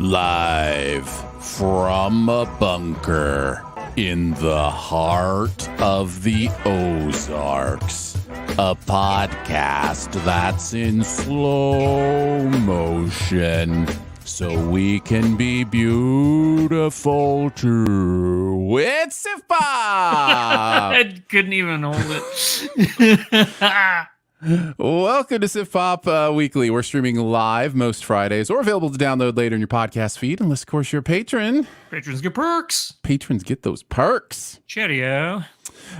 Live from a bunker in the heart of the Ozarks, a podcast that's in slow motion so we can be beautiful too. It's a pop. I couldn't even hold it. Welcome to Sip Pop Weekly. We're streaming live most Fridays or available to download later in your podcast feed, unless, of course, you're a patron. Patrons get perks. Patrons get those perks. Cheerio.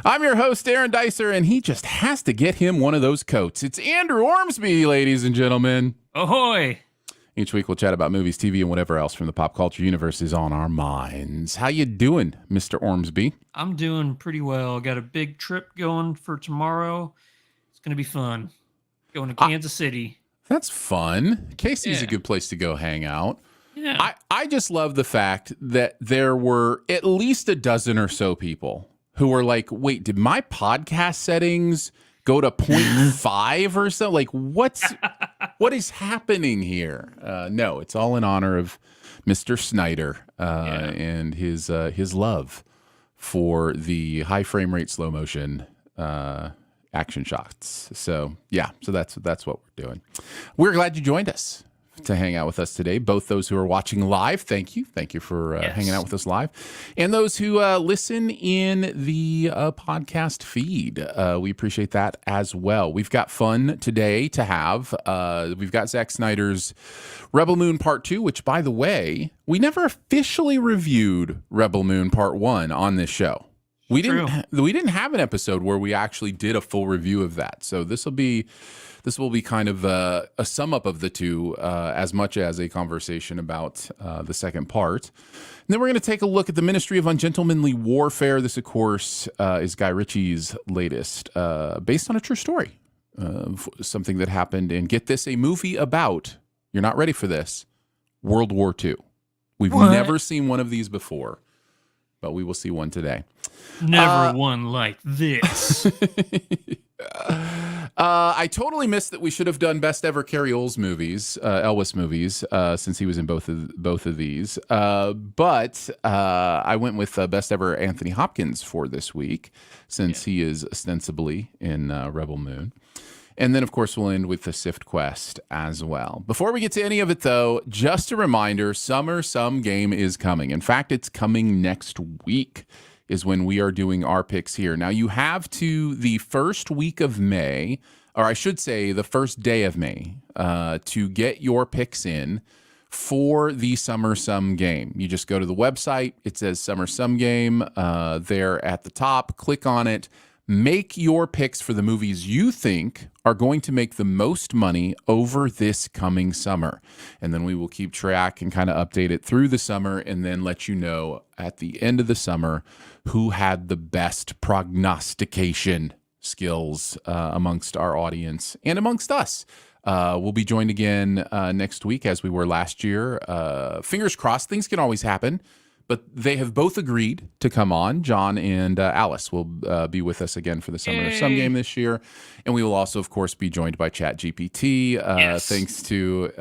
I'm your host, Aaron Dicer, and he just has to get him one of those coats. It's Andrew Ormsby, ladies and gentlemen. Ahoy. Each week we'll chat about movies, TV, and whatever else from the pop culture universe is on our minds. How you doing, Mr. Ormsby? I'm doing pretty well. Got a big trip going for tomorrow. It's going to be fun. Going to Kansas City. That's fun. Casey's a good place to go hang out. Yeah. I just love the fact that there were at least a dozen or so people who were like, wait, did my podcast settings go to 0.5 or so? Like, what is happening here? No, it's all in honor of Mr. Snyder and his love for the high frame rate slow motion action shots. So that's what we're doing. We're glad you joined us to hang out with us today. Both those who are watching live, thank you for hanging out with us live, and those who listen in the podcast feed. We appreciate that as well. We've got fun today to have. We've got Zack Snyder's Rebel Moon Part 2, which, by the way, we never officially reviewed Rebel Moon Part 1 on this show. We didn't have an episode where we actually did a full review of that. So this will be kind of a sum up of the two, as much as a conversation about the second part. And then we're going to take a look at the Ministry of Ungentlemanly Warfare. This, of course, is Guy Ritchie's latest, based on a true story, something that happened. And get this, a movie about, you're not ready for this, World War II. We've never seen one of these before, but we will see one today. Never one like this. I totally missed that we should have done best ever Carrie Elwes movies, since he was in both of these. But I went with best ever Anthony Hopkins for this week, since he is ostensibly in Rebel Moon. And then, of course, we'll end with the Sift Quest as well. Before we get to any of it, though, just a reminder, Summer Some Game is coming. In fact, it's coming next week is when we are doing our picks here. Now, you have to the first week of May, or I should say the first day of May, to get your picks in for the Summer Some Game. You just go to the website. It says Summer Some Game there at the top. Click on it. Make your picks for the movies you think are going to make the most money over this coming summer. And then we will keep track and kind of update it through the summer and then let you know at the end of the summer who had the best prognostication skills amongst our audience and amongst us. We'll be joined again next week as we were last year. Fingers crossed, things can always happen. But they have both agreed to come on. John and Alice will be with us again for the Summer Some Game this year. And we will also, of course, be joined by ChatGPT, thanks to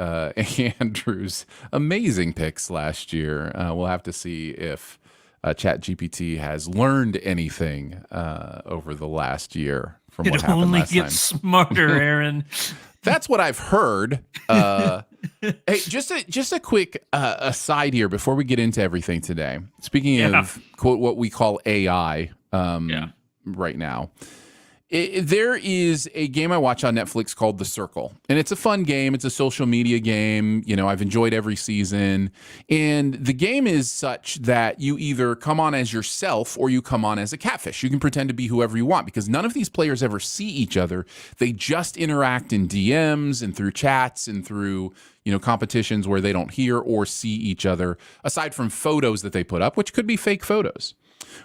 Andrew's amazing picks last year. We'll have to see if ChatGPT has learned anything over the last year from what It happened only last gets time. smarter, Aaron. That's what I've heard. Hey, just a quick aside here before we get into everything today. Speaking of quote what we call AI right now. There is a game I watch on Netflix called The Circle, and it's a fun game. It's a social media game. You know, I've enjoyed every season, and the game is such that you either come on as yourself or you come on as a catfish. You can pretend to be whoever you want because none of these players ever see each other. They just interact in DMs and through chats and through, you know, competitions where they don't hear or see each other, aside from photos that they put up, which could be fake photos.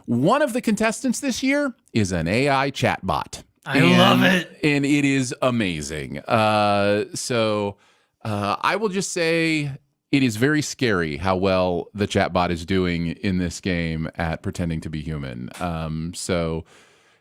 One of the contestants this year is an AI chatbot. I love it. And it is amazing. So I will just say it is very scary how well the chatbot is doing in this game at pretending to be human. So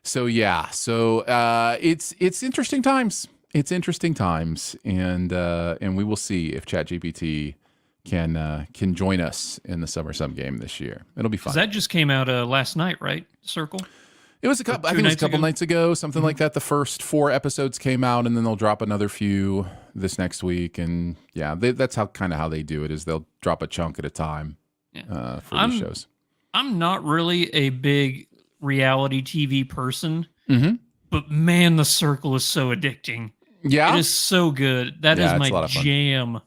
it's interesting times. It's interesting times. And we will see if ChatGPT can join us in the Summer Sum game this year. It'll be fun. That just came out last night, right? Circle. It was a couple. I think it was a couple nights ago, something like that. The first 4 episodes came out, and then they'll drop another few this next week. And yeah, that's how they do it. Is they'll drop a chunk at a time for these shows. I'm not really a big reality TV person, Mm-hmm. but man, The Circle is so addicting. Yeah, it is so good. That is my jam.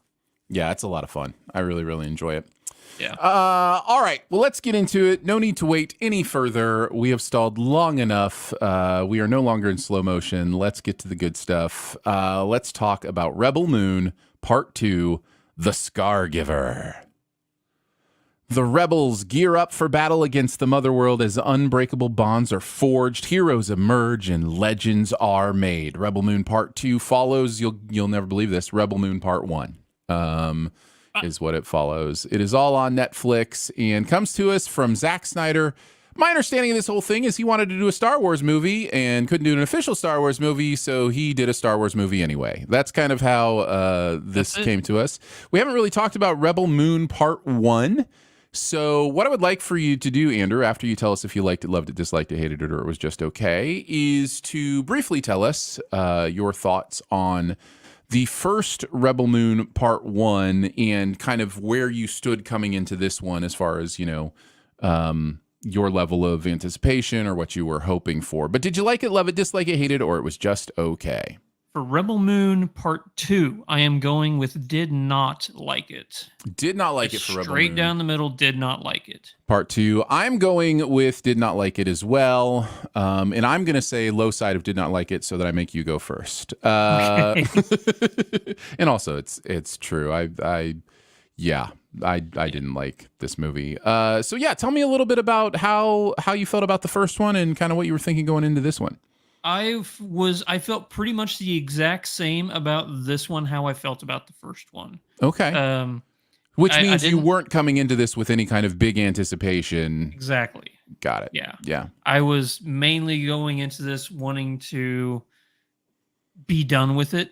Yeah, it's a lot of fun. I really, really enjoy it. Yeah. All right. Well, let's get into it. No need to wait any further. We have stalled long enough. We are no longer in slow motion. Let's get to the good stuff. Let's talk about Rebel Moon Part 2, The Scargiver. The rebels gear up for battle against the Motherworld as unbreakable bonds are forged, heroes emerge, and legends are made. Rebel Moon Part 2 follows, you'll never believe this, Rebel Moon Part 1. Is what it follows. It is all on Netflix and comes to us from Zack Snyder. My understanding of this whole thing is he wanted to do a Star Wars movie and couldn't do an official Star Wars movie, so he did a Star Wars movie anyway. That's kind of how this came to us. We haven't really talked about Rebel Moon Part 1. So what I would like for you to do, Andrew, after you tell us if you liked it, loved it, disliked it, hated it, or it was just okay, is to briefly tell us your thoughts on the first Rebel Moon Part 1 and kind of where you stood coming into this one as far as, you know, your level of anticipation or what you were hoping for. But did you like it, love it, dislike it, hate it, or it was just okay? For Rebel Moon Part 2, I am going with did not like it. Did not like it for Rebel Moon. Straight down the middle, did not like it. Part 2, I'm going with did not like it as well. And I'm going to say low side of did not like it so that I make you go first. Okay. And also, it's true. I didn't like this movie. So yeah, tell me a little bit about how you felt about the first one and kind of what you were thinking going into this one. I felt pretty much the exact same about this one, how I felt about the first one. Okay. Which means you weren't coming into this with any kind of big anticipation. Exactly. Got it. Yeah. Yeah. I was mainly going into this wanting to be done with it.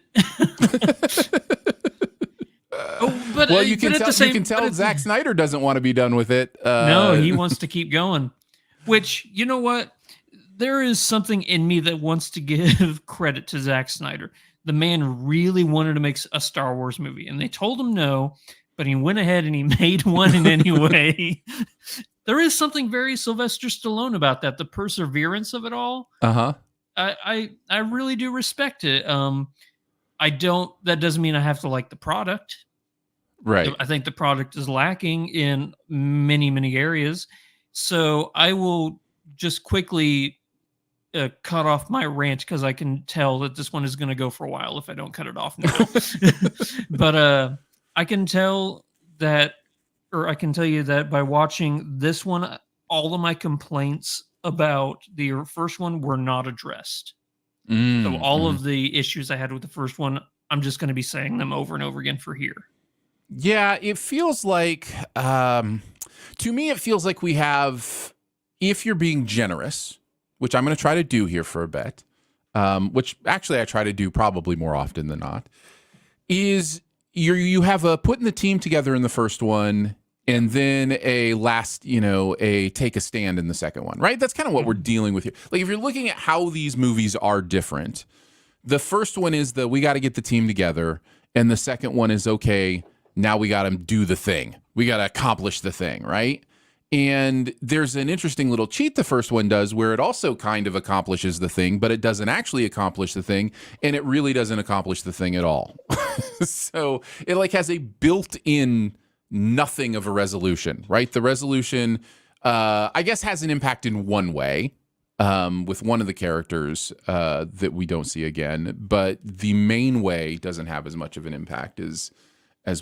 You can tell Zack Snyder doesn't want to be done with it. No, he wants to keep going. Which, you know what? There is something in me that wants to give credit to Zack Snyder. The man really wanted to make a Star Wars movie, and they told him no, but he went ahead and he made one in any way. There is something very Sylvester Stallone about that, the perseverance of it all. Uh-huh. I really do respect it. That doesn't mean I have to like the product. Right. I think the product is lacking in many, many areas. So I will just quickly cut off my rant because I can tell that this one is going to go for a while if I don't cut it off now. But I can tell that, or I can tell you that by watching this one, all of my complaints about the first one were not addressed. So all of the issues I had with the first one, I'm just going to be saying them over and over again for here. Yeah, it feels like, to me, it feels like we have, if you're being generous, which I'm going to try to do here for a bit, which actually I try to do probably more often than not, is you have putting the team together in the first one, and then a last, a take a stand in the second one, right? That's kind of what we're dealing with here. Like if you're looking at how these movies are different, the first one is we got to get the team together, and the second one is, okay, now we got to do the thing. We got to accomplish the thing, right? And there's an interesting little cheat the first one does where it also kind of accomplishes the thing, but it doesn't actually accomplish the thing, and it really doesn't accomplish the thing at all. So it like has a built-in nothing of a resolution, right? The resolution, I guess, has an impact in one way, with one of the characters that we don't see again, but the main way doesn't have as much of an impact as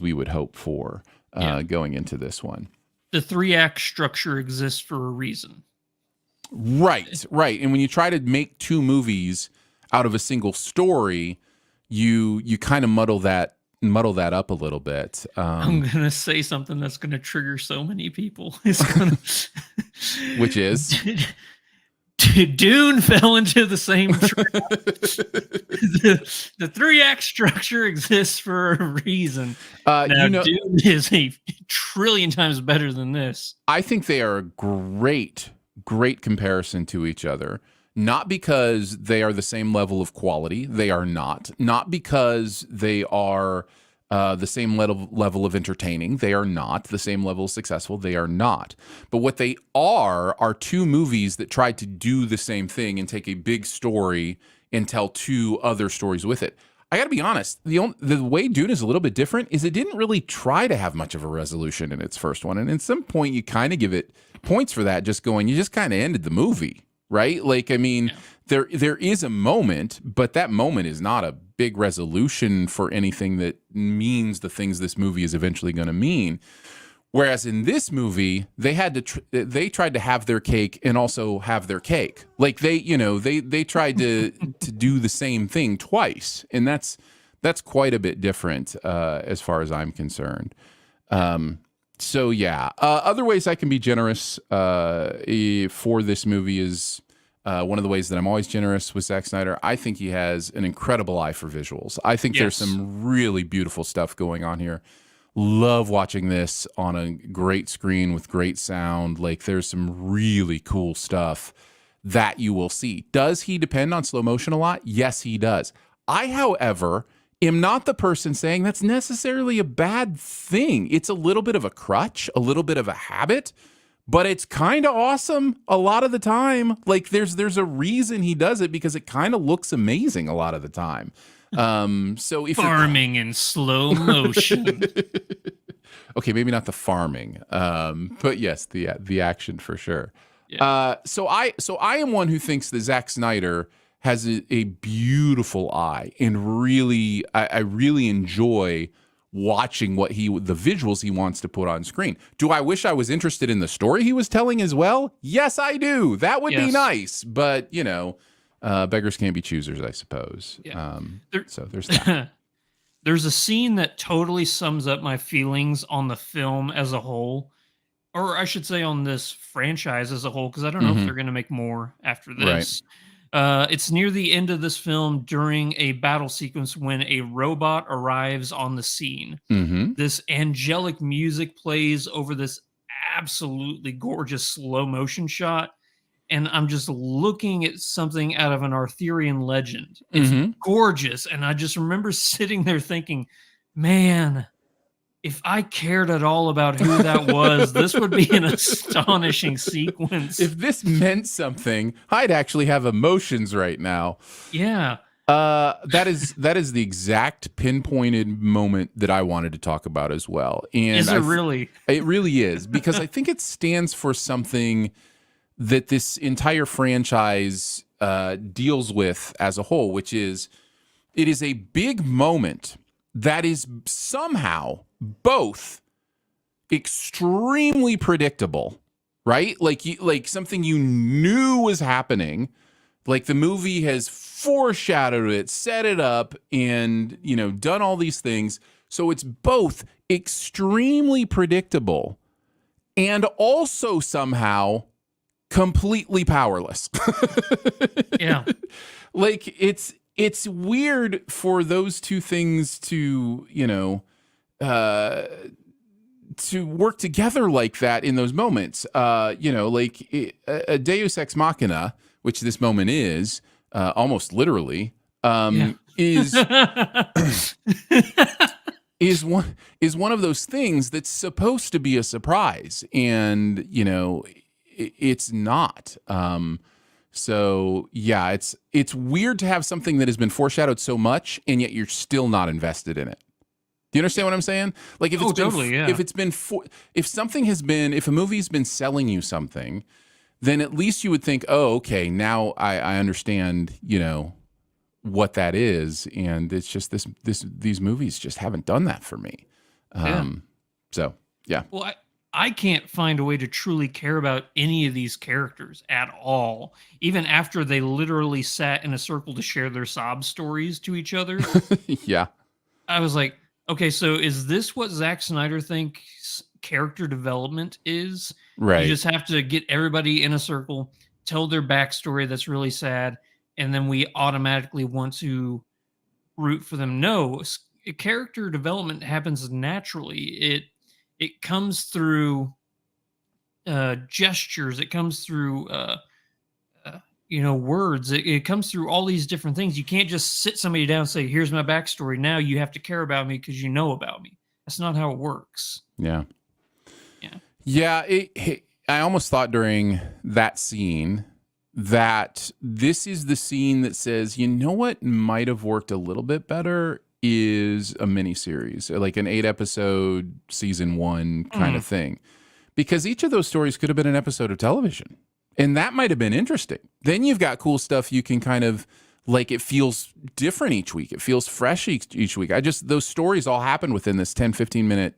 we would hope for going into this one. The 3-act structure exists for a reason. Right. And when you try to make two movies out of a single story, you kind of muddle that up a little bit. I'm gonna say something that's gonna trigger so many people. It's gonna, which is Dune fell into the same trap. The 3-act structure exists for a reason. Now, Dune is a trillion times better than this. I think they are a great comparison to each other. Not because they are the same level of quality. They are not. Not because they are the same level of entertaining. They are not. The same level of successful. They are not. But what they are two movies that tried to do the same thing and take a big story and tell two other stories with it. I got to be honest. The way Dune is a little bit different is it didn't really try to have much of a resolution in its first one. And at some point, you kind of give it points for that, just going, you just kind of ended the movie. Right? Like, I mean, there is a moment, but that moment is not a big resolution for anything that means the things this movie is eventually going to mean. Whereas in this movie, they they tried to have their cake and also have their cake. Like they tried to do the same thing twice, and that's quite a bit different as far as I'm concerned. So yeah, other ways I can be generous for this movie is one of the ways that I'm always generous with Zack Snyder. I think he has an incredible eye for visuals. I think there's some really beautiful stuff going on here. Love watching this on a great screen with great sound. Like there's some really cool stuff that you will see. Does he depend on slow motion a lot? Yes, he does. I, however, am not the person saying that's necessarily a bad thing. It's a little bit of a crutch, a little bit of a habit, but it's kind of awesome a lot of the time. Like there's a reason he does it because it kind of looks amazing a lot of the time. So if farming in slow motion. Okay, maybe not the farming, but yes, the action for sure. Yeah. So I am one who thinks that Zack Snyder has a beautiful eye, and really, I really enjoy watching the visuals he wants to put on screen. Do I wish I was interested in the story he was telling as well? Yes, I do. That would be nice, but beggars can't be choosers, I suppose. Yeah. So there's that. There's a scene that totally sums up my feelings on the film as a whole, or I should say on this franchise as a whole, because I don't know if they're going to make more after this. Right. It's near the end of this film during a battle sequence when a robot arrives on the scene. This angelic music plays over this absolutely gorgeous slow motion shot. And I'm just looking at something out of an Arthurian legend. It's gorgeous. And I just remember sitting there thinking, man, if I cared at all about who that was, this would be an astonishing sequence. If this meant something, I'd actually have emotions right now. Yeah. That is the exact pinpointed moment that I wanted to talk about as well. And is it really? It really is, because I think it stands for something that this entire franchise deals with as a whole, which is it is a big moment that is somehow both extremely predictable, right? Like something you knew was happening, like the movie has foreshadowed it, set it up, and done all these things. So it's both extremely predictable and also somehow completely powerless. Yeah. Like it's weird for those two things to to work together like that in those moments. A Deus Ex Machina, which this moment is almost literally, is one of those things that's supposed to be a surprise, and it's not. So yeah, it's weird to have something that has been foreshadowed so much, and yet you're still not invested in it. Do you understand what I'm saying? Like if if a movie's been selling you something, then at least you would think, oh, okay, now I understand, what that is, and it's just these movies just haven't done that for me. So yeah. Well, I can't find a way to truly care about any of these characters at all, even after they literally sat in a circle to share their sob stories to each other. Yeah. I was like, okay, so is this what Zack Snyder thinks character development is? Right. You just have to get everybody in a circle, tell their backstory that's really sad, and then we automatically want to root for them. No, character development happens naturally. It comes through gestures. It comes through words. It comes through all these different things. You can't just sit somebody down and say, "Here's my backstory." Now you have to care about me because you know about me. That's not how it works. Yeah. I almost thought during that scene that this is the scene that says, you know what might have worked a little bit better is a miniseries, like an 8-episode season 1 kind of thing, because each of those stories could have been an episode of television, and that might have been interesting. Then you've got cool stuff you can kind of like, it feels different each week. It feels fresh each week. Those stories all happen within this 10-15 minute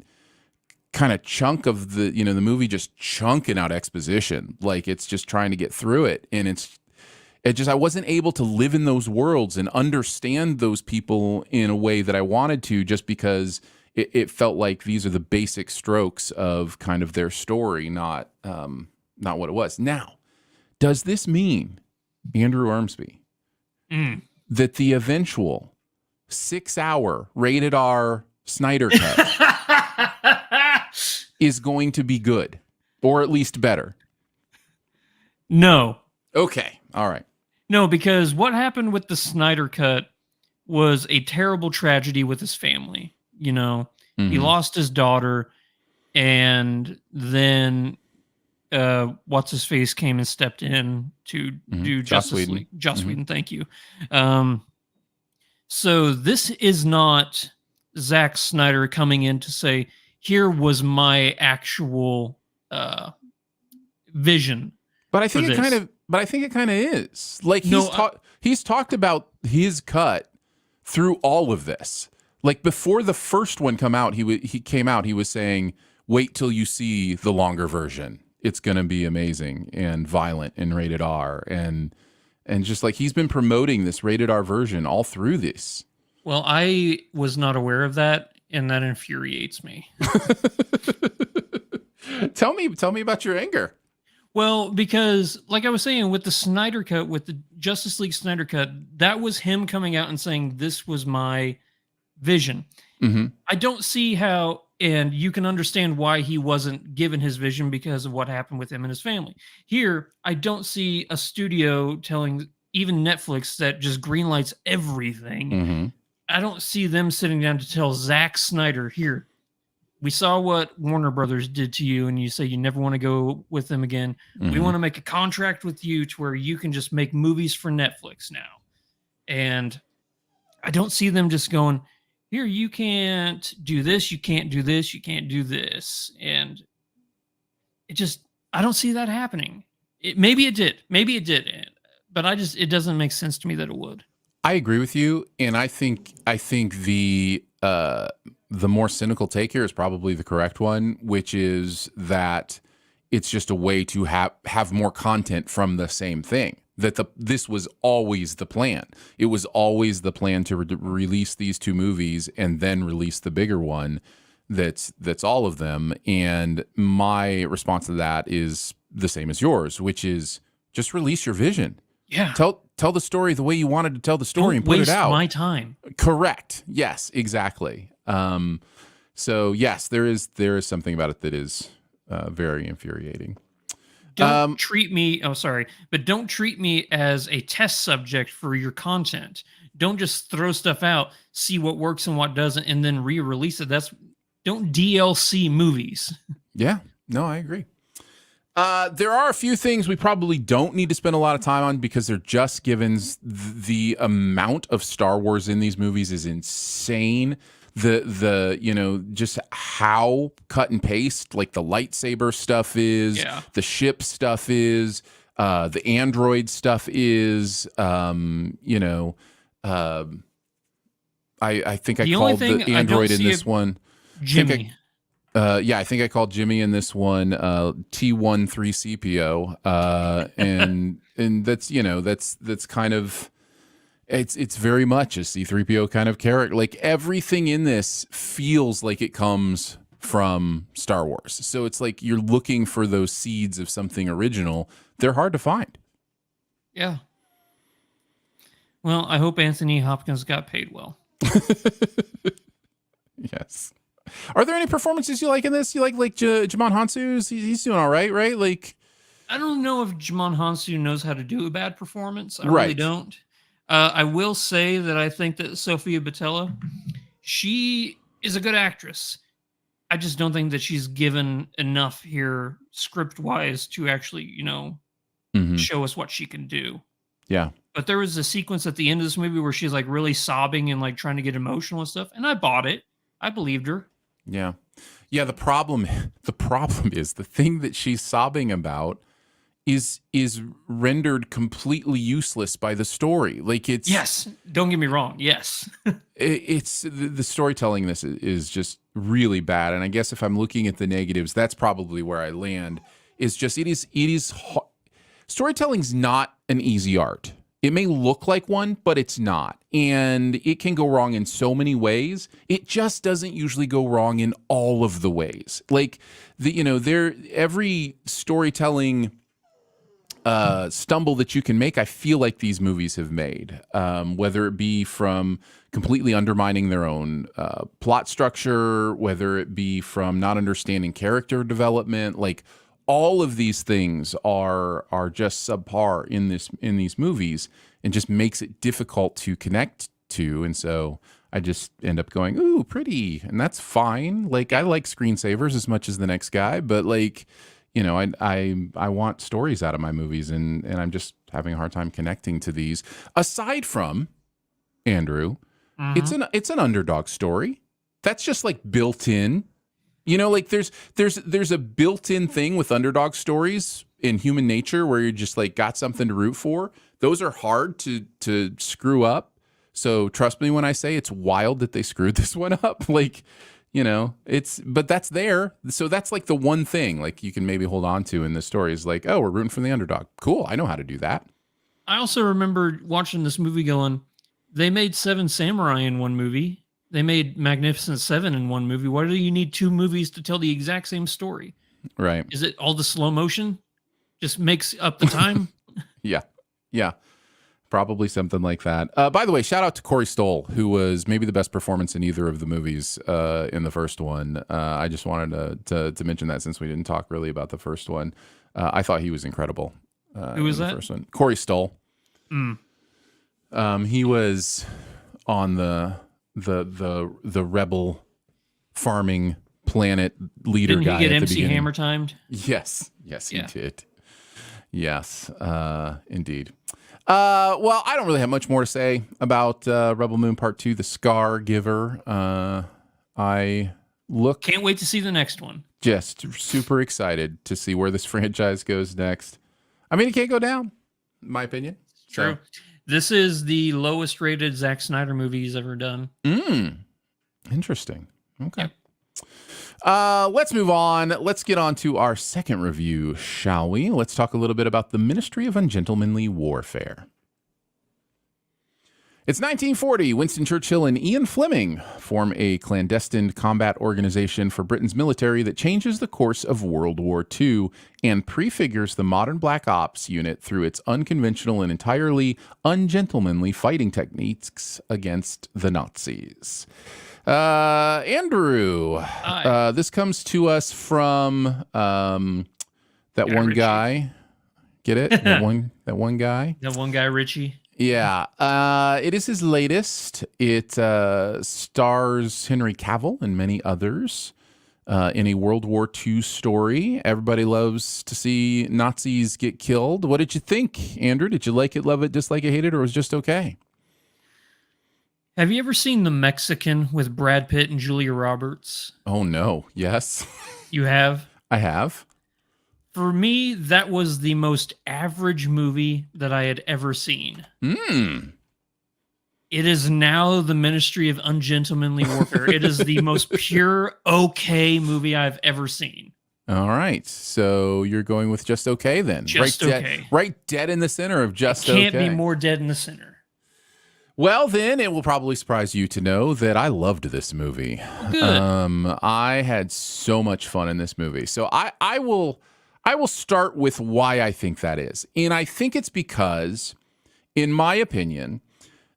kind of chunk of the movie, just chunking out exposition. Like it's just trying to get through it. And I wasn't able to live in those worlds and understand those people in a way that I wanted to, just because it felt like these are the basic strokes of kind of their story, not what it was. Now, does this mean, Andrew Ormsby, that the eventual 6-hour rated R Snyder cut is going to be good, or at least better? No. Okay. All right. No, because what happened with the Snyder cut was a terrible tragedy with his family. He lost his daughter, and then what's his face came and stepped in to do Justice League. Joss Whedon, thank you. So this is not Zack Snyder coming in to say, here was my actual vision. But I think it kind of is. Like he's talked about his cut through all of this. Like before the first one he was saying, wait till you see the longer version. It's going to be amazing and violent and rated R, and just like he's been promoting this rated R version all through this. Well, I was not aware of that, and that infuriates me. Tell me about your anger. Well, because like I was saying, with the Snyder cut, with the Justice League Snyder cut, that was him coming out and saying, this was my vision. Mm-hmm. I don't see how, and you can understand why he wasn't given his vision because of what happened with him and his family. Here, I don't see a studio telling even Netflix that just greenlights everything. Mm-hmm. I don't see them sitting down to tell Zack Snyder, here, we saw what Warner Brothers did to you, and you say you never want to go with them again. Mm-hmm. We want to make a contract with you to where you can just make movies for Netflix now. And I don't see them just going, here, you can't do this, you can't do this, you can't do this. And I don't see that happening. Maybe it did, but it doesn't make sense to me that it would. I agree with you, and I think the more cynical take here is probably the correct one, which is that it's just a way to have more content from the same thing. That this was always the plan. It was always the plan to release these two movies and then release the bigger one. That's all of them. And my response to that is the same as yours, which is just release your vision. Yeah. Tell the story the way you wanted to tell the story. Don't and put it out. Waste my time. Correct. Yes, exactly. So yes, there is something about it that is very infuriating. Don't treat me, oh, sorry, but don't treat me as a test subject for your content. Don't just throw stuff out, see what works and what doesn't, and then re-release it. Don't DLC movies. Yeah, no, I agree. There are a few things we probably don't need to spend a lot of time on because they're just givens. The amount of Star Wars in these movies is insane. The just how cut and paste like the lightsaber stuff is, the ship stuff is, the android stuff is, I think I called the android in this one Jimmy. I think I called Jimmy in this one T13CPO, and that's kind of it's very much a C3PO kind of character. Like everything in this feels like it comes from Star Wars. So it's like you're looking for those seeds of something original. They're hard to find. Yeah. Well, I hope Anthony Hopkins got paid well. Yes. Are there any performances you like in this? You like Jimon Hansu's? He's doing all right, right? Like, I don't know if Jimon Hansu knows how to do a bad performance. I really don't. I will say that I think that Sofia Boutella, she is a good actress. I just don't think that she's given enough here script-wise to actually, show us what she can do. Yeah. But there was a sequence at the end of this movie where she's like really sobbing and like trying to get emotional and stuff, and I bought it. I believed her. Yeah. Yeah, the problem is the thing that she's sobbing about is rendered completely useless by the story. Like it's yes, don't get me wrong. Yes, it's the storytelling in this is just really bad. And I guess if I'm looking at the negatives, that's probably where I land. Is just it is storytelling's not an easy art. It may look like one, but it's not. And it can go wrong in so many ways. It just doesn't usually go wrong in all of the ways. Like every storytelling stumble that you can make, I feel like these movies have made, whether it be from completely undermining their own plot structure, whether it be from not understanding character development, like all of these things are just subpar in these movies and just makes it difficult to connect to. And so I just end up going, ooh, pretty. And that's fine. Like I like screensavers as much as the next guy, but like, I want stories out of my movies and I'm just having a hard time connecting to these. Aside from Andrew, it's an underdog story. That's just like built in. Like there's a built-in thing with underdog stories in human nature where you're just like got something to root for. Those are hard to screw up. So trust me when I say it's wild that they screwed this one up. Like, but that's there. So that's like the one thing like you can maybe hold on to in this story is like, oh, we're rooting for the underdog. Cool. I know how to do that. I also remember watching this movie going, they made Seven Samurai in one movie. They made Magnificent Seven in one movie. Why do you need two movies to tell the exact same story? Right. Is it all the slow motion? Just makes up the time? Yeah. Probably something like that. By the way, shout out to Corey Stoll, who was maybe the best performance in either of the movies in the first one. I just wanted to mention that since we didn't talk really about the first one. I thought he was incredible. Who was that? First one? Corey Stoll. He was on the rebel farming planet leader Didn't guy. He get at the MC beginning. Hammer timed? Yes, he did. Yes, indeed. Well, I don't really have much more to say about Rebel Moon Part 2, The Scar Giver. Can't wait to see the next one. Just super excited to see where this franchise goes next. I mean, it can't go down, in my opinion. True. This is the lowest rated Zack Snyder movie he's ever done. Interesting. Okay. Yep. Let's move on. Let's get on to our second review, shall we? Let's talk a little bit about the Ministry of Ungentlemanly Warfare. It's 1940. Winston Churchill and Ian Fleming form a clandestine combat organization for Britain's military that changes the course of World War II and prefigures the modern Black Ops unit through its unconventional and entirely ungentlemanly fighting techniques against the Nazis. Andrew, Hi, this comes to us from that Guy one Ritchie. guy. Get it? That one guy. That one guy, Richie. Yeah. It is his latest. It stars Henry Cavill and many others in a World War II story. Everybody loves to see Nazis get killed. What did you think, Andrew? Did you like it, love it, dislike it, hate it, or was it just okay? Have you ever seen The Mexican with Brad Pitt and Julia Roberts? Oh no. Yes, You have? I have. For me, that was the most average movie that I had ever seen. Hmm. It is now the Ministry of Ungentlemanly Warfare. It is the most pure okay movie I've ever seen. All right. So you're going with just okay then. Just right okay. Right dead in the center of just Can't okay. be more dead in the center. Well, then it will probably surprise you to know that I loved this movie. Good. I had so much fun in this movie. So I will start with why I think that is. And I think it's because, in my opinion,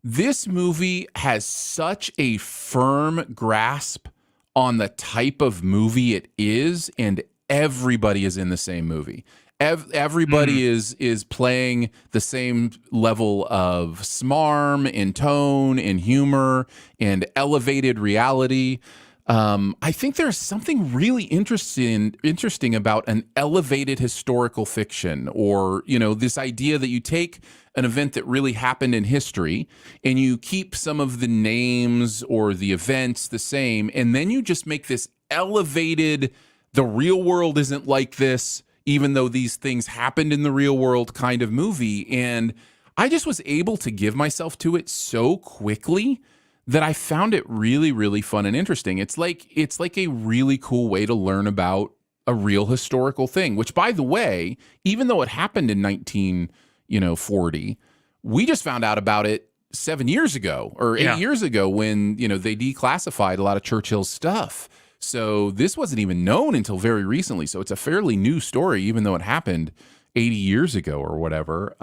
this movie has such a firm grasp on the type of movie it is, and everybody is in the same movie. Everybody is playing the same level of smarm and tone and humor and elevated reality. I think there's something really interesting about an elevated historical fiction, or this idea that you take an event that really happened in history and you keep some of the names or the events the same, and then you just make this elevated, the real world isn't like this, even though these things happened in the real world kind of movie. And I just was able to give myself to it so quickly that I found it really, really fun and interesting. It's like a really cool way to learn about a real historical thing, which, by the way, even though it happened in 1940, we just found out about it 7 years ago or 8 years ago when, they declassified a lot of Churchill's stuff. So this wasn't even known until very recently. So it's a fairly new story, even though it happened 80 years ago or whatever.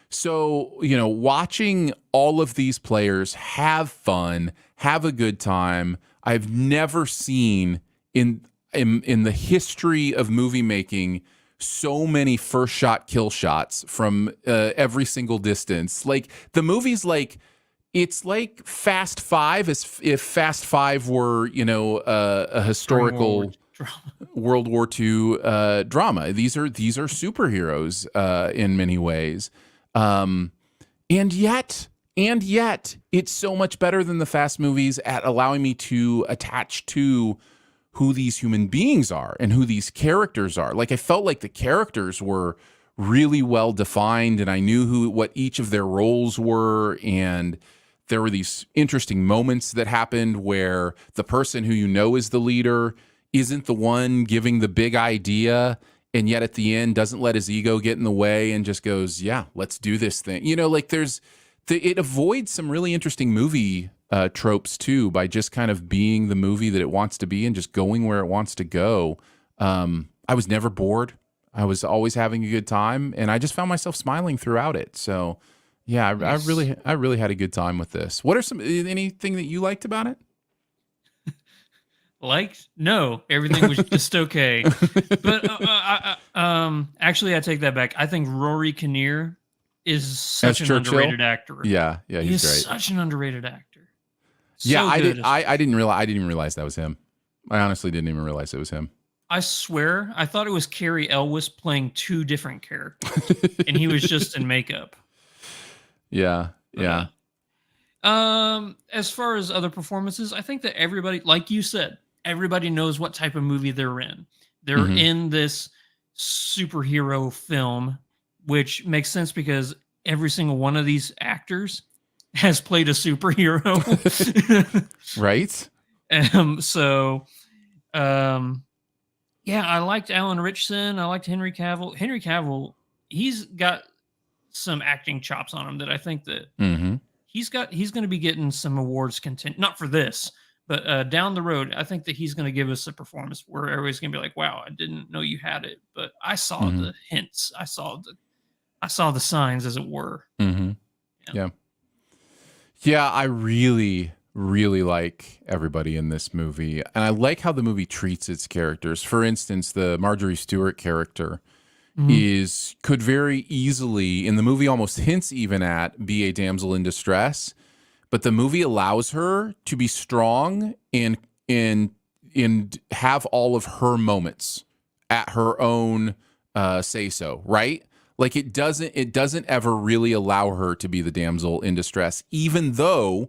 So, watching all of these players have fun, have a good time. I've never seen in the history of movie making so many first shot kill shots from every single distance. Like the movie's like, it's like Fast Five, as if Fast Five were, a historical World War II drama. These are superheroes in many ways, and yet it's so much better than the Fast movies at allowing me to attach to who these human beings are and who these characters are. Like I felt like the characters were really well defined, and I knew what each of their roles were, and there were these interesting moments that happened where the person who is the leader isn't the one giving the big idea, and yet at the end doesn't let his ego get in the way and just goes, yeah, let's do this thing. Like it avoids some really interesting movie tropes too, by just kind of being the movie that it wants to be and just going where it wants to go. I was never bored. I was always having a good time, and I just found myself smiling throughout it. So yeah, I really had a good time with this. What are anything that you liked about it? No, everything was just okay. But actually, I take that back. I think Rory Kinnear is such an underrated actor. Yeah, he's great. Such an underrated actor. Yeah, I didn't realize that was him. I honestly didn't even realize it was him. I swear, I thought it was Cary Elwes playing two different characters, and he was just in makeup. Yeah. As far as other performances, I think that everybody, like you said, everybody knows what type of movie they're in. They're in this superhero film, which makes sense because every single one of these actors has played a superhero. Right. Yeah, I liked Alan Ritchson. I liked Henry Cavill. Henry Cavill, he's got some acting chops on him that I think that he's going to be getting some awards content, not for this, but down the road. I think that he's going to give us a performance where everybody's going to be like, wow, I didn't know you had it, but I saw the hints. I saw the signs, as it were. Yeah, I really really like everybody in this movie. And I like how the movie treats its characters. For instance, the Marjorie Stewart character could very easily, in the movie almost hints even at, be a damsel in distress. But the movie allows her to be strong and have all of her moments at her own say so, right? Like it doesn't ever really allow her to be the damsel in distress, even though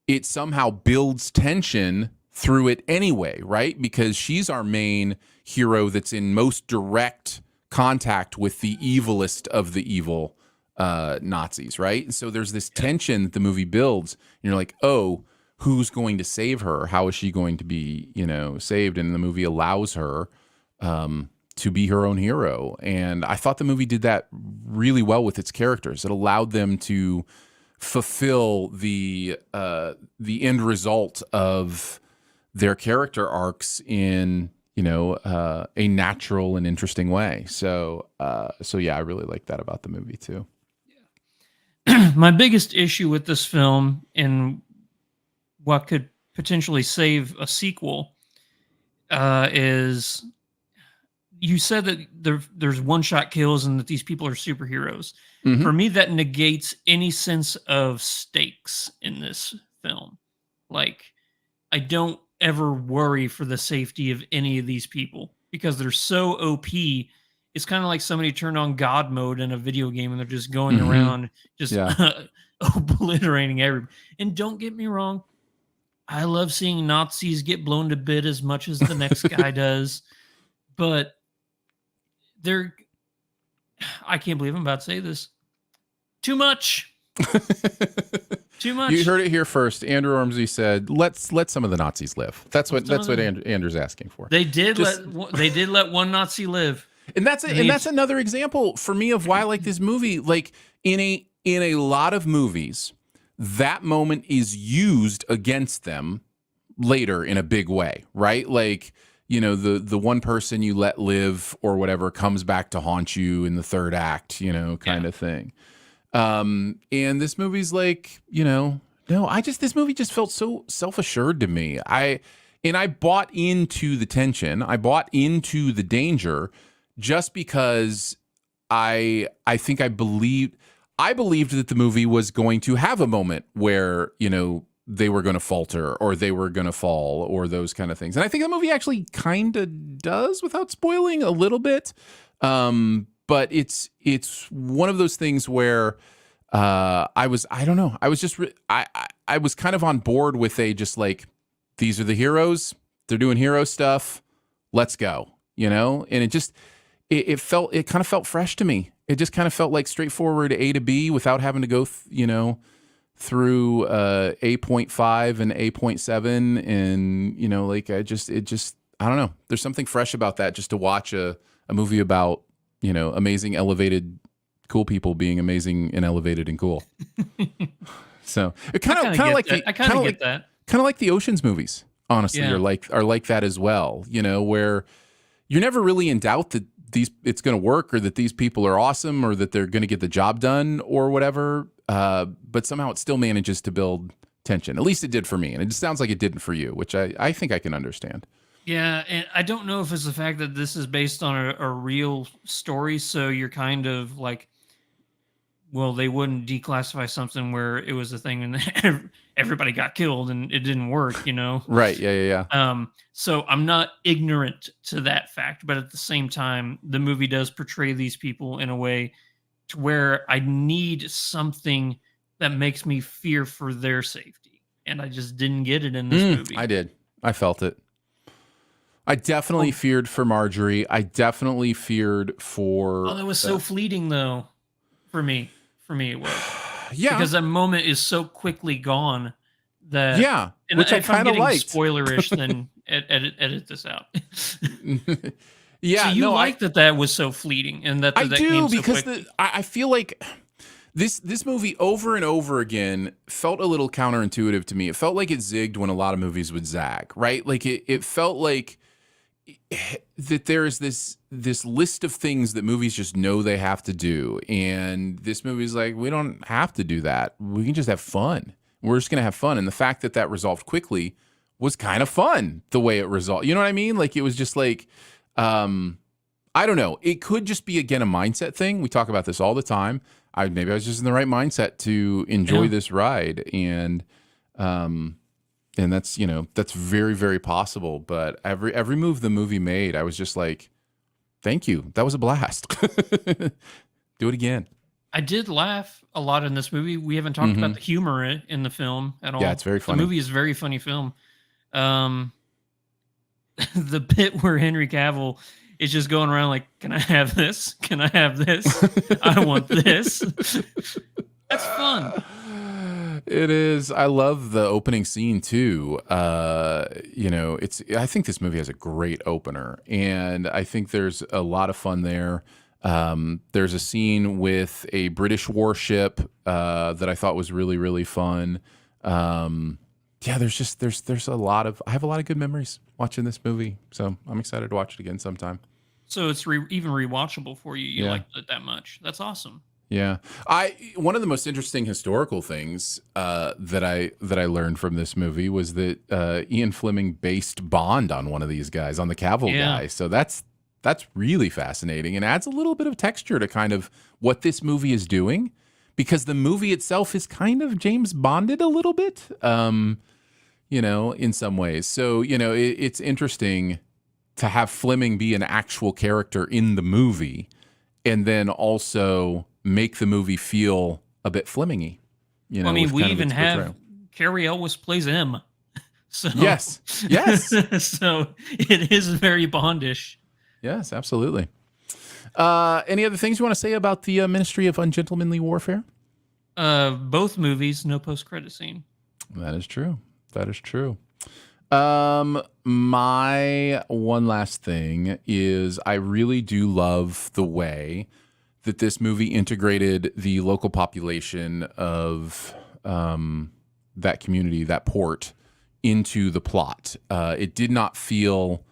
it somehow builds tension through it anyway, right? Because she's our main hero that's in most direct contact with the evilest of the evil Nazis, right? And so there's this tension that the movie builds. And you're like, oh, who's going to save her? How is she going to be, saved? And the movie allows her to be her own hero. And I thought the movie did that really well with its characters. It allowed them to fulfill the end result of their character arcs in a natural and interesting way. So yeah, I really like that about the movie too. My biggest issue with this film and what could potentially save a sequel is you said that there's one-shot kills and that these people are superheroes. Mm-hmm. For me, that negates any sense of stakes in this film. Like, I don't ever worry for the safety of any of these people because they're so OP. It's kind of like somebody turned on God mode in a video game and they're just going around just obliterating everybody. And don't get me wrong, I love seeing Nazis get blown to bit as much as the next guy does. But I can't believe I'm about to say this. Too much. Too much. You heard it here first. Andrew Ormsey said, "Let some of the Nazis live." That's what Andrew's asking for. They did let one Nazi live, and that's another example for me of why I like this movie. Like in a lot of movies, that moment is used against them later in a big way, right? Like, the one person you let live or whatever comes back to haunt you in the third act, kind of thing. And this movie's like, no, this movie just felt so self-assured to me. I bought into the tension. I bought into the danger just because I believed that the movie was going to have a moment where, they were going to falter or they were going to fall or those kind of things. And I think the movie actually kind of does without spoiling a little bit. But it's one of those things where I was kind of on board with just like, these are the heroes. They're doing hero stuff. Let's go, and it kind of felt fresh to me. It just kind of felt like straightforward A to B without having to go, through A.5 and A.7. And, I don't know. There's something fresh about that just to watch a movie about, amazing, elevated, cool people being amazing and elevated and cool. So it kind of like the Ocean's movies, honestly, are like that as well. Where you're never really in doubt that it's going to work or that these people are awesome or that they're going to get the job done or whatever. But somehow it still manages to build tension. At least it did for me, and it just sounds like it didn't for you, which I think I can understand. Yeah, and I don't know if it's the fact that this is based on a real story, so you're kind of like, well, they wouldn't declassify something where it was a thing and everybody got killed and it didn't work, Right, yeah. So I'm not ignorant to that fact, but at the same time, the movie does portray these people in a way to where I need something that makes me fear for their safety. And I just didn't get it in this movie. I did. I felt it. I definitely feared for Marjorie. I definitely feared for... Oh, that was so fleeting, though, for me. For me, it was. Yeah. Because that moment is so quickly gone that... Yeah, which I kind of liked. Spoilerish, then edit this out. Yeah, so you that was so fleeting, and that I that do came so because quickly. I feel like this movie over and over again felt a little counterintuitive to me. It felt like it zigged when a lot of movies would zag, right? Like it felt like that there is this list of things that movies just know they have to do, and this movie's like, we don't have to do that. We can just have fun. We're just going to have fun. And the fact that resolved quickly was kind of fun, the way it resolved. You know what I mean? Like, it was just like, I don't know. It could just be, again, a mindset thing. We talk about this all the time. Maybe I was just in the right mindset to enjoy this ride. And that's, that's very, very possible. But every move the movie made, I was just like, thank you. That was a blast. Do it again. I did laugh a lot in this movie. We haven't talked about the humor in the film at all. Yeah, it's very funny. The movie is a very funny film. The bit where Henry Cavill is just going around like, can I have this? Can I have this? I want this. That's fun. It is. I love the opening scene too. I think this movie has a great opener, and I think there's a lot of fun there. There's a scene with a British warship that I thought was really, really fun. There's a lot of, I have a lot of good memories watching this movie, so I'm excited to watch it again sometime. So it's even rewatchable for you. You liked it that much. That's awesome. Yeah. One of the most interesting historical things that I learned from this movie was that Ian Fleming based Bond on one of these guys, on the Cavill guy. So that's really fascinating and adds a little bit of texture to kind of what this movie is doing, because the movie itself is kind of James Bonded a little bit, in some ways. So, it's interesting to have Fleming be an actual character in the movie and then also make the movie feel a bit Fleming-y. We even have Carrie Elwes plays M. So yes. So it is very Bondish. Yes, absolutely. Any other things you want to say about the Ministry of Ungentlemanly Warfare? Both movies, no post-credit scene. That is true. My one last thing is I really do love the way that this movie integrated the local population of that community, that port, into the plot. It did not feel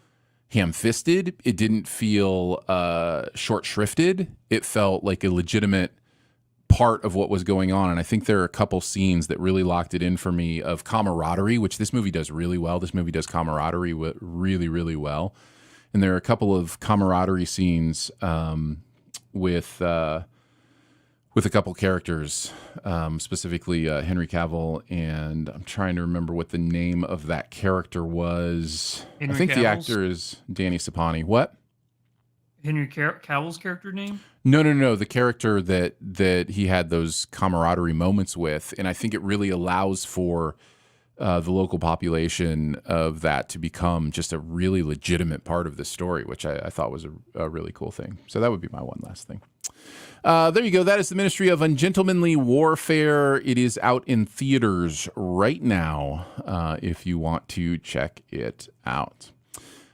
ham-fisted. It didn't feel short-shrifted. It felt like a legitimate part of what was going on. And I think there are a couple scenes that really locked it in for me of camaraderie, which this movie does really well. This movie does camaraderie really, really well. And there are a couple of camaraderie scenes with a couple characters, specifically Henry Cavill, and I'm trying to remember what the name of that character was. I think the actor is Danny Sapani. What? Henry Cavill's character name? No. The character that he had those camaraderie moments with, and I think it really allows for the local population of that to become just a really legitimate part of the story, which I thought was a really cool thing. So that would be my one last thing. There you go. That is the Ministry of Ungentlemanly Warfare. It is out in theaters right now if you want to check it out.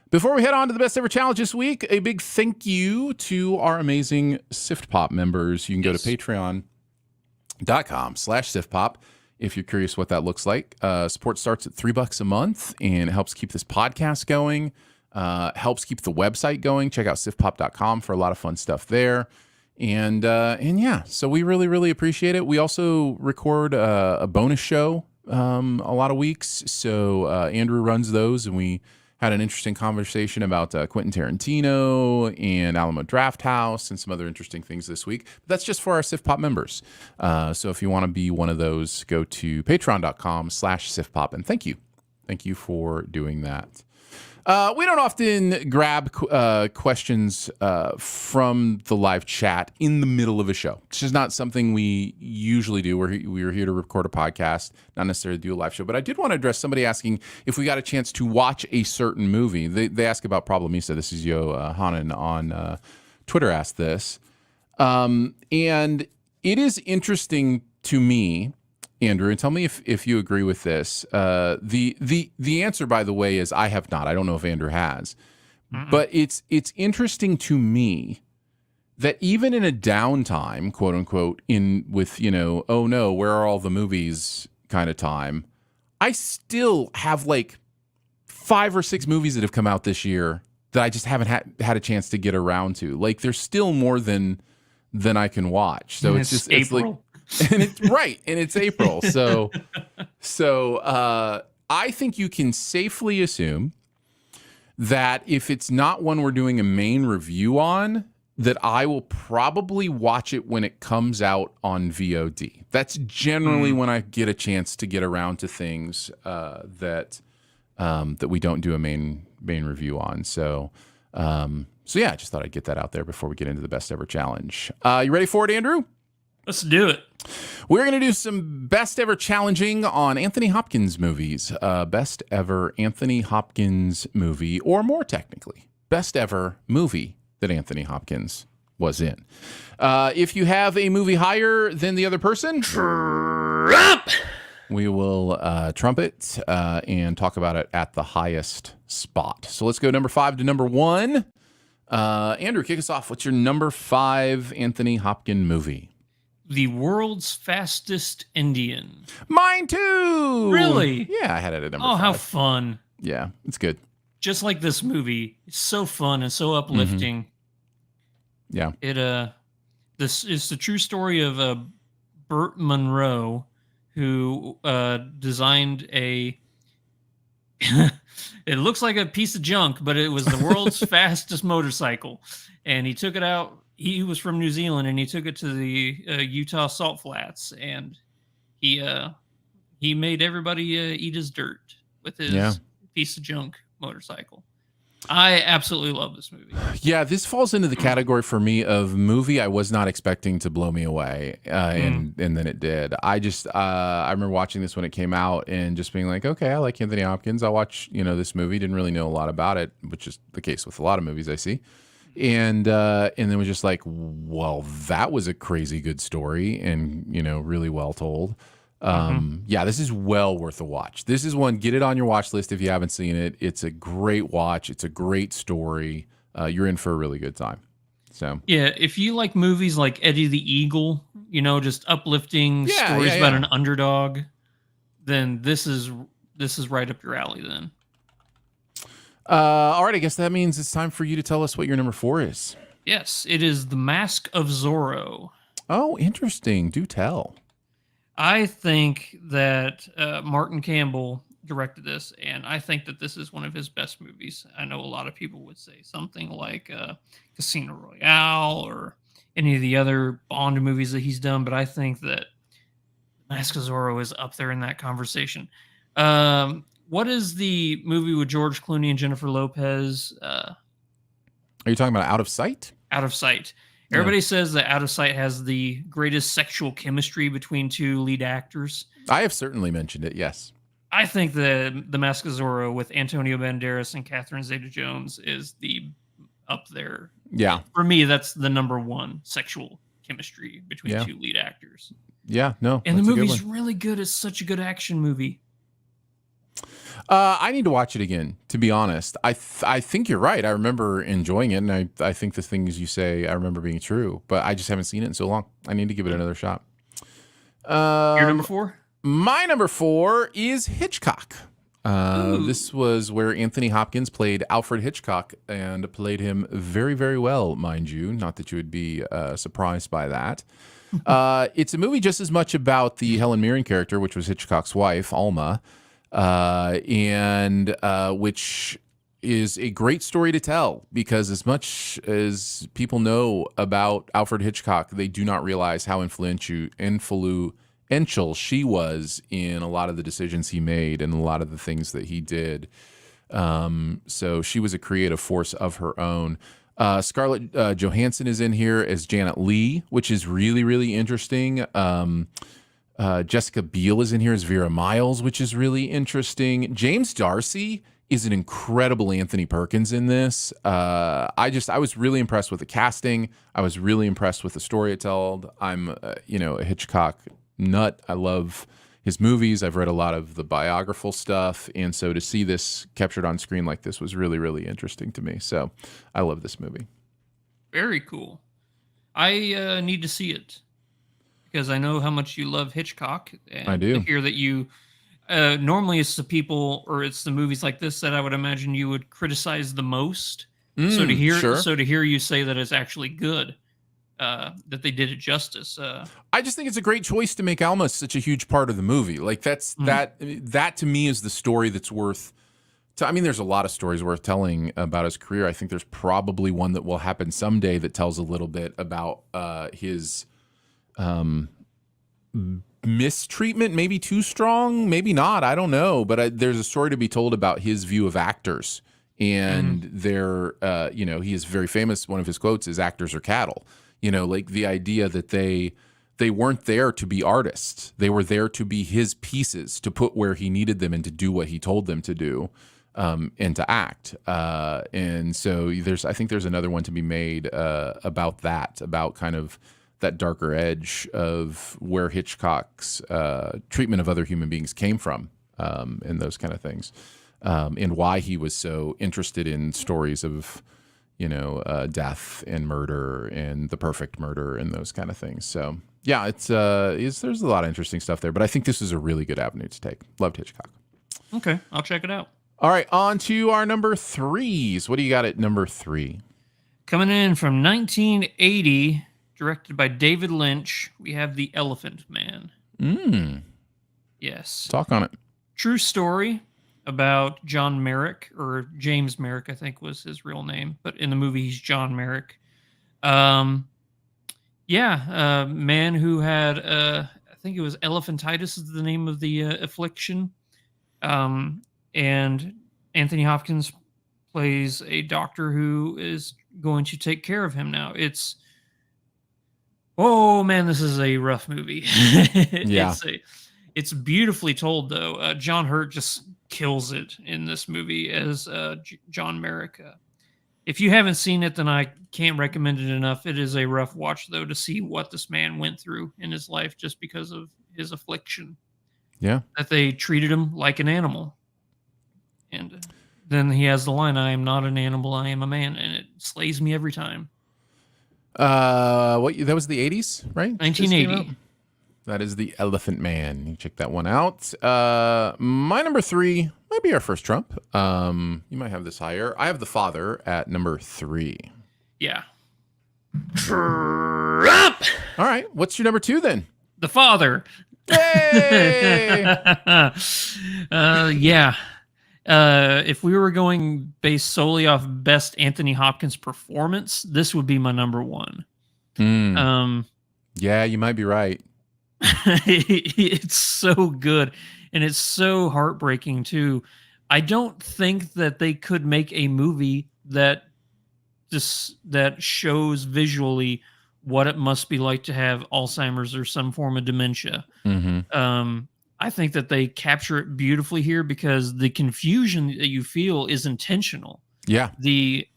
Before we head on to the best ever challenge this week, a big thank you to our amazing Sift Pop members. You can go to patreon.com/SiftPop if you're curious what that looks like. Support starts at $3 a month, and it helps keep this podcast going, helps keep the website going. Check out siftpop.com for a lot of fun stuff there. And yeah, so we really, really appreciate it. We also record a bonus show a lot of weeks. So Andrew runs those, and we had an interesting conversation about Quentin Tarantino and Alamo Drafthouse and some other interesting things this week. But that's just for our Sift Pop members. So if you want to be one of those, go to patreon.com/SiftPop. And thank you. Thank you for doing that. We don't often grab questions from the live chat in the middle of a show. It's just not something we usually do. We're here to record a podcast, not necessarily do a live show. But I did want to address somebody asking if we got a chance to watch a certain movie. They ask about Problemista. This is Yo Hanan on Twitter asked this. And it is interesting to me, Andrew, and tell me if you agree with this. The answer, by the way, is I have not. I don't know if Andrew has. But it's interesting to me that even in a downtime, quote unquote, with oh no, where are all the movies kind of time, I still have like 5 or 6 movies that have come out this year that I just haven't had a chance to get around to. Like there's still more than I can watch. So it's April. like And it's right, and it's April. So I think you can safely assume that if it's not one we're doing a main review on, that I will probably watch it when it comes out on VOD. That's generally when I get a chance to get around to things that we don't do a main review on. So yeah, I just thought I'd get that out there before we get into the best ever challenge. You ready for it, Andrew? Let's do it. We're going to do some best ever challenging on Anthony Hopkins movies. Best ever Anthony Hopkins movie, or more technically, best ever movie that Anthony Hopkins was in. If you have a movie higher than the other person, we will trumpet and talk about it at the highest spot. So let's go number 5 to number 1. Andrew, kick us off. What's your number 5 Anthony Hopkins movie? The World's Fastest Indian. Mine too. Really? Yeah, I had it at number 5. Oh, how fun. Yeah, it's good. Just like this movie. It's so fun and so uplifting. Yeah. This is the true story of Burt Munro, who designed a it looks like a piece of junk, but it was the world's fastest motorcycle. And he took it out. He was from New Zealand, and he took it to the Utah Salt Flats, and he made everybody eat his dirt with his piece of junk motorcycle. I absolutely love this movie. Yeah, this falls into the category for me of movie I was not expecting to blow me away, and then it did. I remember watching this when it came out and just being like, okay, I like Anthony Hopkins. I'll watch this movie. Didn't really know a lot about it, which is the case with a lot of movies I see. And then was just like, well, that was a crazy good story and, really well told. Yeah, this is well worth a watch. This is one, get it on your watch list if you haven't seen it. It's a great watch. It's a great story. You're in for a really good time. So yeah, if you like movies like Eddie the Eagle, just uplifting stories about an underdog, then this is right up your alley then. All right, I guess that means it's time for you to tell us what your number 4 is. Yes, it is The Mask of Zorro. Oh, interesting. Do tell. I think that Martin Campbell directed this, and I think that this is one of his best movies. I know a lot of people would say something like Casino Royale or any of the other Bond movies that he's done, but I think that Mask of Zorro is up there in that conversation. What is the movie with George Clooney and Jennifer Lopez? Are you talking about Out of Sight? Out of Sight. Everybody says that Out of Sight has the greatest sexual chemistry between two lead actors. I have certainly mentioned it, yes. I think that The Mask of Zorro with Antonio Banderas and Catherine Zeta-Jones is up there. Yeah. For me, that's the number 1 sexual chemistry between two lead actors. Yeah, no. And the movie's really good. It's such a good action movie. I need to watch it again, to be honest. I think you're right. I remember enjoying it, and I think the things you say I remember being true, but I just haven't seen it in so long. I need to give it another shot. Your number 4? My number 4 is Hitchcock. This was where Anthony Hopkins played Alfred Hitchcock and played him very, very well, mind you. Not that you would be surprised by that. It's a movie just as much about the Helen Mirren character, which was Hitchcock's wife, Alma, and which is a great story to tell, because as much as people know about Alfred Hitchcock, they do not realize how influential she was in a lot of the decisions he made and a lot of the things that he did. So she was a creative force of her own. Scarlett Johansson is in here as Janet Leigh, which is really, really interesting. Jessica Biel is in here as Vera Miles, which is really interesting. James Darcy is an incredible Anthony Perkins in this. I was really impressed with the casting. I was really impressed with the story it told. I'm, a Hitchcock nut. I love his movies. I've read a lot of the biographical stuff, and so to see this captured on screen like this was really, really interesting to me. So I love this movie. Very cool. I need to see it because I know how much you love Hitchcock. And I do. To hear that you normally it's the people or it's the movies like this that I would imagine you would criticize the most. So to hear you say that it's actually good, that they did it justice. I just think it's a great choice to make Alma such a huge part of the movie. Like that to me is the story that's worth. I mean, there's a lot of stories worth telling about his career. I think there's probably one that will happen someday that tells a little bit about his mistreatment, maybe too strong, maybe not. I don't know. But there's a story to be told about his view of actors. And he is very famous. One of his quotes is "actors are cattle." Like the idea that they weren't there to be artists. They were there to be his pieces, to put where he needed them and to do what he told them to do. And to act. And so I think there's another one to be made about that, about kind of that darker edge of where Hitchcock's treatment of other human beings came from, and those kind of things, and why he was so interested in stories of, death and murder and the perfect murder and those kind of things. So yeah, there's a lot of interesting stuff there, but I think this is a really good avenue to take. Loved Hitchcock. Okay, I'll check it out. All right, on to our number threes. What do you got at number 3? Coming in from 1980, directed by David Lynch, we have The Elephant Man. Yes. Talk on it. True story about John Merrick, or James Merrick, I think was his real name, but in the movie he's John Merrick. A man who had, I think it was elephantitis is the name of the affliction. And Anthony Hopkins plays a doctor who is going to take care of him now. This is a rough movie. Yeah. It's beautifully told, though. John Hurt just kills it in this movie as John Merrick. If you haven't seen it, then I can't recommend it enough. It is a rough watch, though, to see what this man went through in his life just because of his affliction. Yeah. That they treated him like an animal. And then he has the line, "I am not an animal, I am a man," and it slays me every time. That was the 80s, right? 1980. That is The Elephant Man. You check that one out. My number 3 might be our first Trump. You might have this higher. I have The Father at number 3. Yeah. Trump! All right. What's your number 2 then? The Father. Hey! Yeah. If we were going based solely off best Anthony Hopkins performance, this would be my number 1. Yeah, you might be right. It's so good, and it's so heartbreaking too. I don't think that they could make a movie that shows visually what it must be like to have Alzheimer's or some form of dementia. I think that they capture it beautifully here because the confusion that you feel is intentional. Yeah. The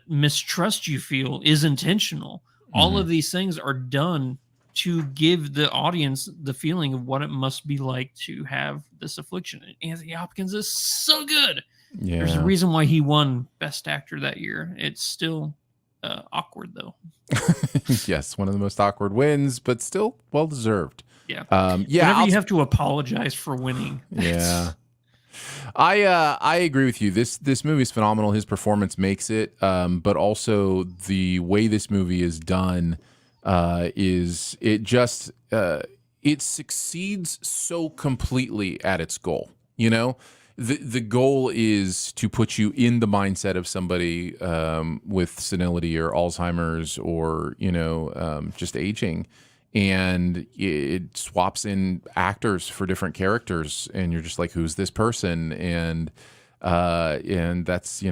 mistrust you feel is intentional. All of these things are done to give the audience the feeling of what it must be like to have this affliction. And Anthony Hopkins is so good. Yeah. There's a reason why he won Best Actor that year. It's still awkward, though. Yes, one of the most awkward wins, but still well deserved. Yeah. Whenever you have to apologize for winning. Yeah. I agree with you. This movie is phenomenal. His performance makes it, but also the way this movie is done it succeeds so completely at its goal. The goal is to put you in the mindset of somebody with senility or Alzheimer's or just aging. And it swaps in actors for different characters, and you're just like, who's this person? And that's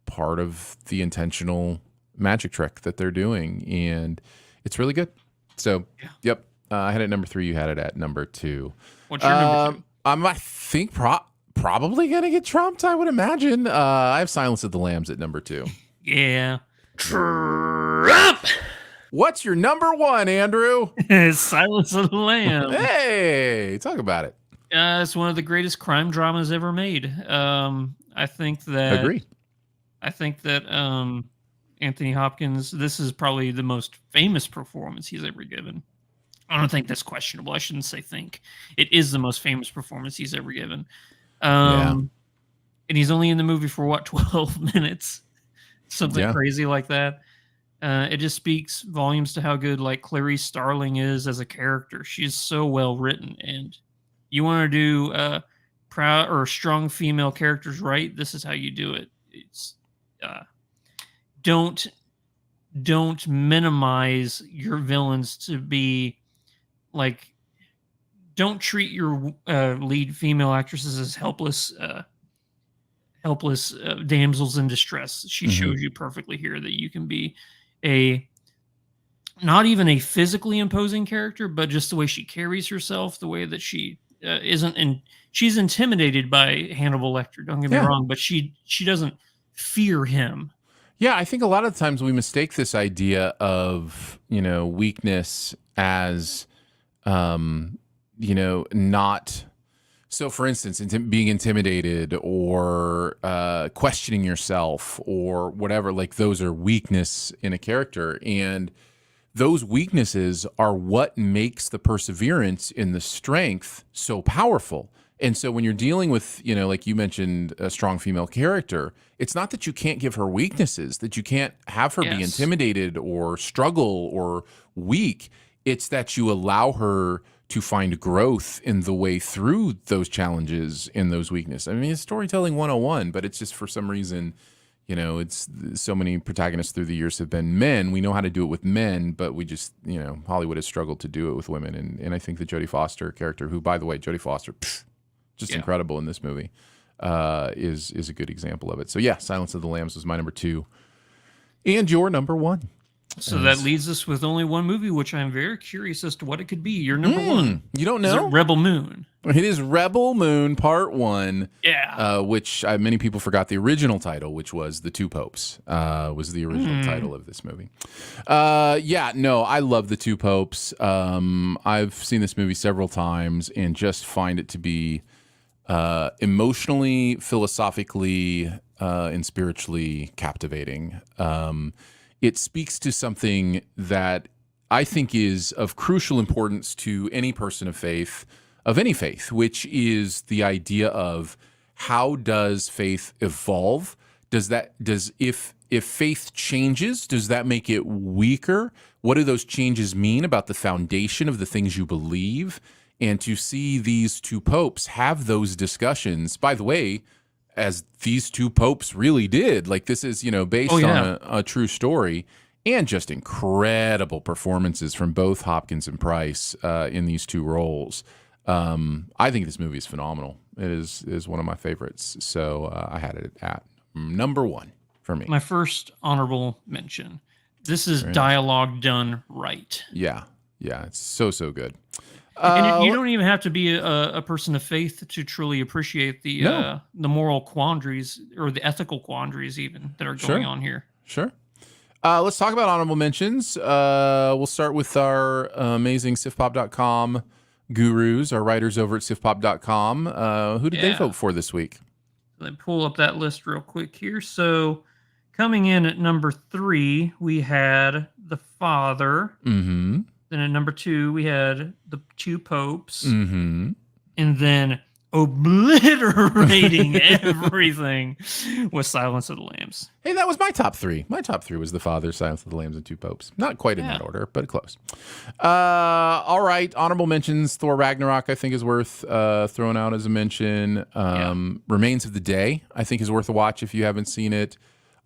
part of the intentional magic trick that they're doing, and it's really good. So, yep, I had it at number 3. You had it at number 2. What's your number 2? I think probably gonna get trumped. I would imagine. I have Silence of the Lambs at number 2. Yeah, Trump. What's your number 1, Andrew? Silence of the Lambs. Hey, talk about it. It's one of the greatest crime dramas ever made. I think that. Agree. I think that Anthony Hopkins, this is probably the most famous performance he's ever given. I don't think that's questionable. I shouldn't say think. It is the most famous performance he's ever given. And he's only in the movie for 12 minutes? Something crazy like that. It just speaks volumes to how good like Clarice Starling is as a character. She's so well written, and you want to do proud or strong female characters right. This is how you do it. It's uh, don't don't minimize your villains to be like. Don't treat your lead female actresses as helpless damsels in distress. She shows you perfectly here that you can be a not even a physically imposing character, but just the way she carries herself, the way that she isn't, and she's intimidated by Hannibal Lecter. Don't get me wrong, but she doesn't fear him. Yeah, I think a lot of times we mistake this idea of, weakness as, not. So, for instance, being intimidated or questioning yourself or whatever, like those are weakness in a character. And those weaknesses are what makes the perseverance in the strength so powerful. And so when you're dealing with, like you mentioned, a strong female character, it's not that you can't give her weaknesses, that you can't have her be intimidated or struggle or weak. It's that you allow her to find growth in the way through those challenges and those weaknesses. I mean, it's storytelling 101, but it's just for some reason, it's so many protagonists through the years have been men. We know how to do it with men, but we just, Hollywood has struggled to do it with women. And I think the Jodie Foster character, who, by the way, Jodie Foster, just incredible in this movie, is a good example of it. So yeah, Silence of the Lambs was my number 2 and your number 1. So that leaves us with only one movie, which I'm very curious as to what it could be. Your number 1. You don't know? Is it Rebel Moon? It is Rebel Moon Part 1. Yeah. Which many people forgot the original title, which was The Two Popes, was the original title of this movie. I love The Two Popes. I've seen this movie several times and just find it to be emotionally, philosophically, and spiritually captivating. It speaks to something that I think is of crucial importance to any person of faith, of any faith, which is the idea of how does faith evolve? If faith changes, does that make it weaker? What do those changes mean about the foundation of the things you believe? And to see these two popes have those discussions, by the way, as these two popes really did. Like, this is, based on a true story, and just incredible performances from both Hopkins and Price in these two roles. I think this movie is phenomenal. It is one of my favorites. So I had it at number 1 for me. My first honorable mention. This is dialogue done right. Yeah. Yeah. It's so good. And you don't even have to be a person of faith to truly appreciate the moral quandaries or the ethical quandaries even that are going on here. Sure. Let's talk about honorable mentions. We'll start with our amazing sifpop.com gurus, our writers over at sifpop.com. Who did they vote for this week? Let me pull up that list real quick here. So coming in at number 3, we had The Father. Mm-hmm. Then at number 2, we had The Two Popes. Mm-hmm. And then obliterating everything was Silence of the Lambs. Hey, that was my top 3. My top 3 was The Father, Silence of the Lambs, and Two Popes. Not quite in that order, but close. All right. Honorable mentions. Thor Ragnarok, I think, is worth throwing out as a mention. Remains of the Day, I think, is worth a watch if you haven't seen it.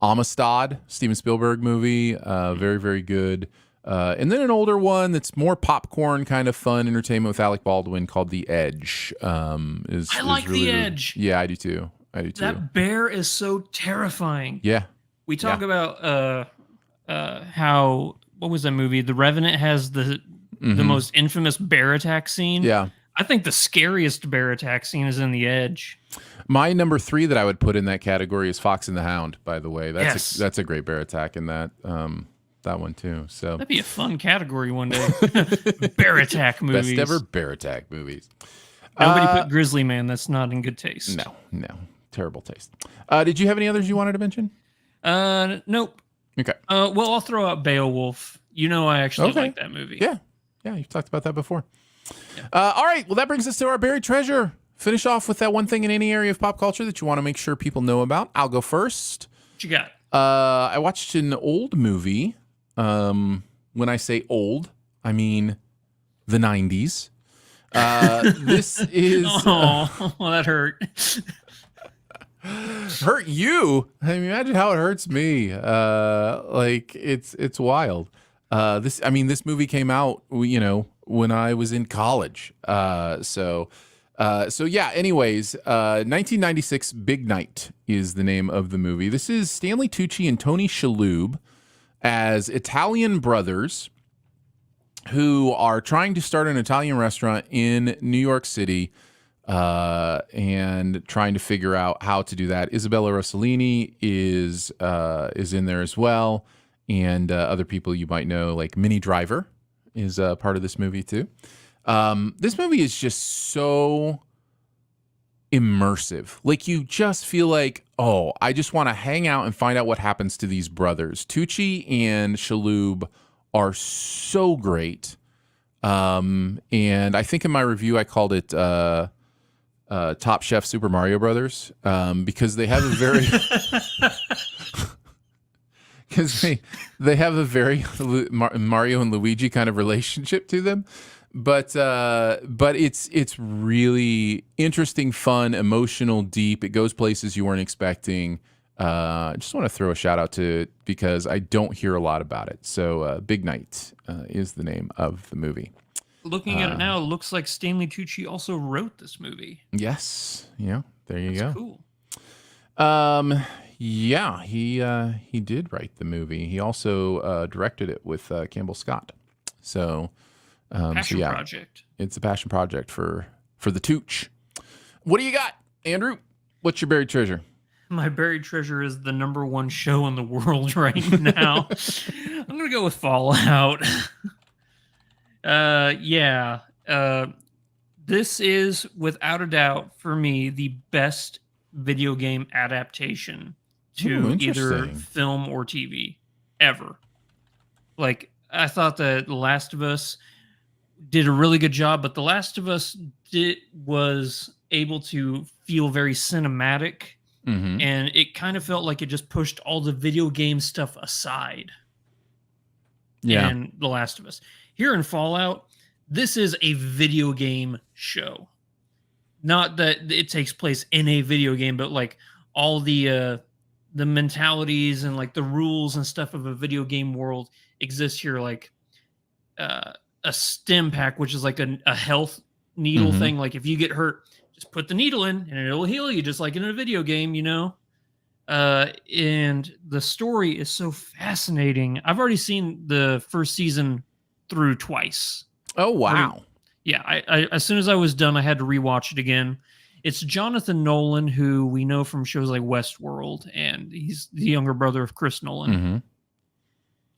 Amistad, Steven Spielberg movie. Very, very good. And then an older one that's more popcorn kind of fun entertainment with Alec Baldwin called The Edge. I like really The Edge. Yeah, I do too. That bear is so terrifying. Yeah. We talk about how, what was that movie? The Revenant has the most infamous bear attack scene. Yeah. I think the scariest bear attack scene is in The Edge. My number 3 that I would put in that category is Fox and the Hound, by the way. That's a great bear attack in that. That one too. So that'd be a fun category one day. Bear attack movies. Best ever bear attack movies. Nobody put Grizzly Man. That's not in good taste. No, terrible taste. Did you have any others you wanted to mention? Nope. Okay. Well, I'll throw out Beowulf. I actually like that movie. Yeah, you've talked about that before. Yeah. All right. Well, that brings us to our buried treasure. Finish off with that one thing in any area of pop culture that you want to make sure people know about. I'll go first. What you got? I watched an old movie When I say old, I mean the 90s. This is Oh, well, that hurt. hurt you. I mean, imagine how it hurts me. Like it's wild. This movie came out, when I was in college. So yeah. Anyways, 1996, Big Night is the name of the movie. This is Stanley Tucci and Tony Shalhoub as Italian brothers who are trying to start an Italian restaurant in New York City, and trying to figure out how to do that. Isabella Rossellini is in there as well, and other people you might know, like Minnie Driver is part of this movie too. This movie is just so immersive. Like, you just feel like, oh, I just want to hang out and find out what happens to these brothers. Tucci and Shalhoub are so great. And I think in my review I called it Top Chef Super Mario Brothers, because they have a very they have a very Mario and Luigi kind of relationship to them. But it's really interesting, fun, emotional, deep. It goes places you weren't expecting. I just want to throw a shout out to it because I don't hear a lot about it. So Big Night is the name of the movie. Looking at it now, it looks like Stanley Tucci also wrote this movie. Yes. Yeah. There you That's go. Cool. Yeah, he did write the movie. He also directed it with Campbell Scott. So Passion yeah, project. it's a passion project for the Tooch. What do you got, Andrew? What's your buried treasure? My buried treasure is the #1 show in the world right now. I'm gonna go with Fallout. This is without a doubt for me the best video game adaptation to either film or TV ever. Like, I thought that The Last of Us did a really good job, but The Last of Us was able to feel very cinematic. Mm-hmm. And it kind of felt like it just pushed all the video game stuff aside. Yeah. In The Last of Us. Here in Fallout, this is a video game show. Not that it takes place in a video game, but like all the mentalities and like the rules and stuff of a video game world exists here. Like a stim pack, which is like a health needle thing. Like, if you get hurt, just put the needle in and it'll heal you, just like in a video game, and the story is so fascinating. I've already seen the first season through twice. Oh, wow. Yeah, I as soon as I was done, I had to rewatch it again. It's Jonathan Nolan, who we know from shows like Westworld, and he's the younger brother of Chris Nolan.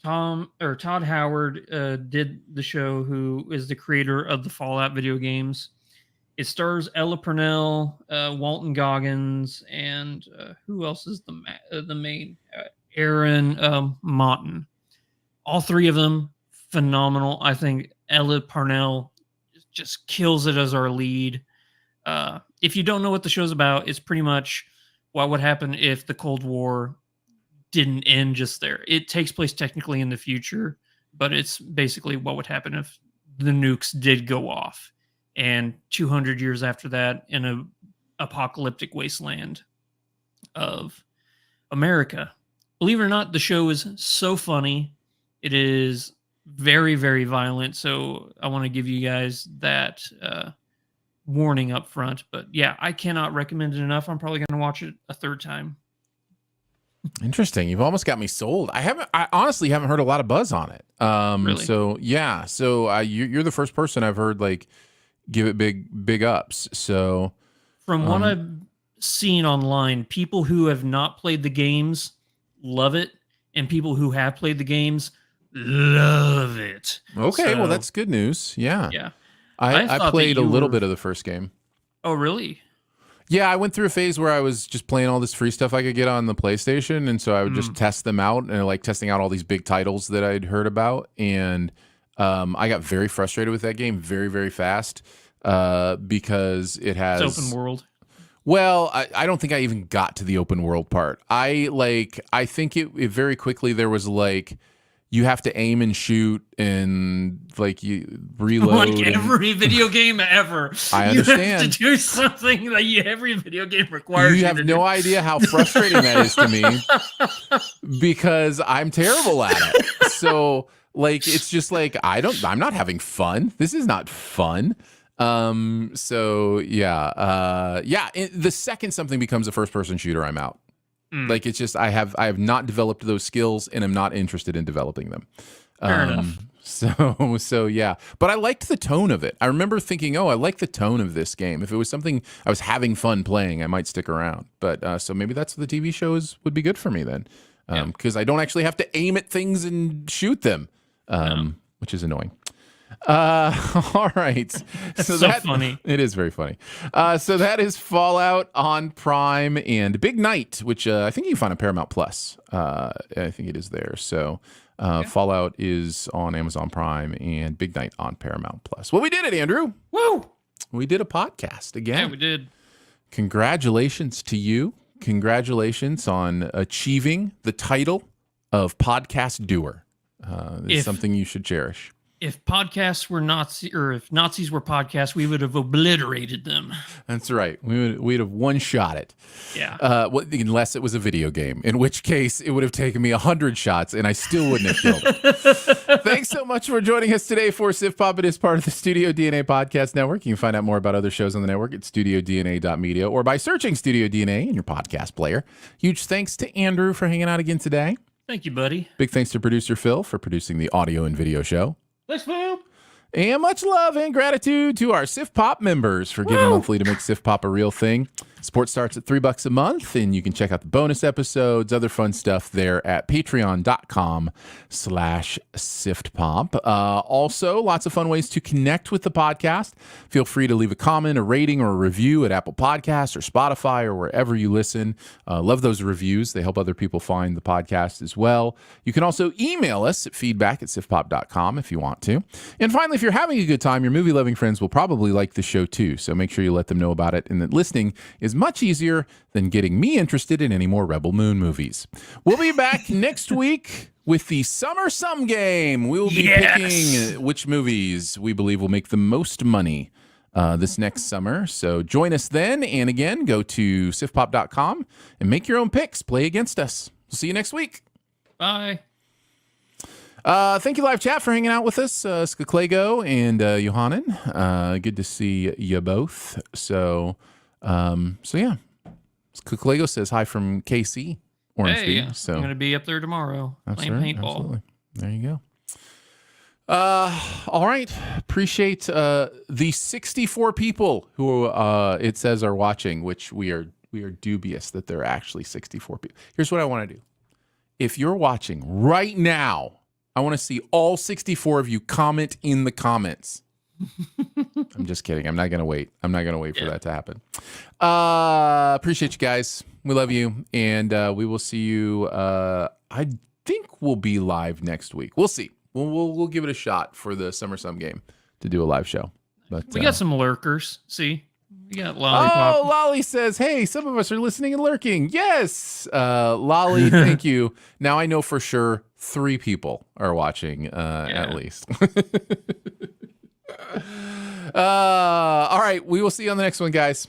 Mm-hmm. Todd Howard did the show, who is the creator of the Fallout video games. It stars Ella Purnell, Walton Goggins, and who else is the main? Aaron Moughton. All three of them phenomenal. I think Ella Purnell just kills it as our lead. If you don't know what the show's about, it's pretty much what would happen if the Cold War didn't end just there. It takes place technically in the future, but it's basically what would happen if the nukes did go off. And 200 years after that, in a apocalyptic wasteland of America. Believe it or not, the show is so funny. It is very, very violent. So I want to give you guys that warning up front. But yeah, I cannot recommend it enough. I'm probably going to watch it a third time. Interesting. You've almost got me sold. I honestly haven't heard a lot of buzz on it. Really? So yeah. So you're the first person I've heard like give it big ups. So from what I've seen online, people who have not played the games love it, and people who have played the games love it. Okay, well, that's good news. Yeah. Yeah. I played a little bit of the first game. Oh, really? Yeah, I went through a phase where I was just playing all this free stuff I could get on the PlayStation, and so I would just test them out, and like testing out all these big titles that I'd heard about, and I got very frustrated with that game very, very fast because it has... It's open world. Well, I don't think I even got to the open world part. I think it very quickly there was like, you have to aim and shoot and like you reload. Like every video game ever. I You understand. have to do something that every video game requires. You have no idea how frustrating that is to me because I'm terrible at it. So like, it's just like, I'm not having fun. This is not fun. So yeah. The second something becomes a first person shooter, I'm out. Like, it's just, I have not developed those skills and I'm not interested in developing them. Fair enough. So yeah, but I liked the tone of it. I remember thinking, I like the tone of this game. If it was something I was having fun playing, I might stick around. But so maybe that's what the TV shows would be good for me then, because I don't actually have to aim at things and shoot them, which is annoying. All right. So funny. It is very funny. So that is Fallout on Prime and Big Night, which I think you can find on Paramount Plus. I think it is there. So Fallout is on Amazon Prime and Big Night on Paramount Plus. Well, we did it, Andrew. Woo! We did a podcast again. Yeah, we did. Congratulations to you. Congratulations on achieving the title of podcast doer. It's something you should cherish. If podcasts were Nazi, or if Nazis were podcasts, we would have obliterated them. That's right. We'd have one-shot it. Yeah. Unless it was a video game, in which case it would have taken me 100 shots and I still wouldn't have killed it. Thanks so much for joining us today for Sif Pop. It is part of the Studio DNA Podcast Network. You can find out more about other shows on the network at studiodna.media or by searching Studio DNA in your podcast player. Huge thanks to Andrew for hanging out again today. Thank you, buddy. Big thanks to producer Phil for producing the audio and video show. Thanks, Phil. And much love and gratitude to our Sif Pop members for giving monthly to make Sif Pop a real thing. Support starts at $3 a month, and you can check out the bonus episodes, other fun stuff there at patreon.com/siftpop. Also, lots of fun ways to connect with the podcast. Feel free to leave a comment, a rating, or a review at Apple Podcasts or Spotify or wherever you listen. Love those reviews. They help other people find the podcast as well. You can also email us at feedback@siftpop.com if you want to. And finally, if you're having a good time, your movie-loving friends will probably like the show too, so make sure you let them know about it and that listening is much easier than getting me interested in any more Rebel Moon movies. We'll be back next week with the Summer Sum Game. We'll be picking which movies we believe will make the most money this next summer. So join us then. And again, go to sifpop.com and make your own picks. Play against us. We'll see you next week. Bye. Thank you, live chat, for hanging out with us, Skaklego and Johanan. Good to see you both. So yeah, Skaklego says hi from KC, Orangeview. So I'm going to be up there tomorrow playing paintball. Absolutely. There you go. All right. Appreciate the 64 people who it says are watching, which we are dubious that there are actually 64 people. Here's what I want to do. If you're watching right now, I want to see all 64 of you comment in the comments. I'm just kidding. I'm not going to wait. I'm not going to wait for that to happen. Appreciate you guys. We love you. And we will see you. I think we'll be live next week. We'll see. We'll give it a shot for the Summer Sum Game to do a live show. But we got some lurkers. See? We got Lollipop. Oh, Lolly says, hey, some of us are listening and lurking. Yes. Lolly, thank you. Now I know for sure 3 people are watching at least. All right. We will see you on the next one, guys.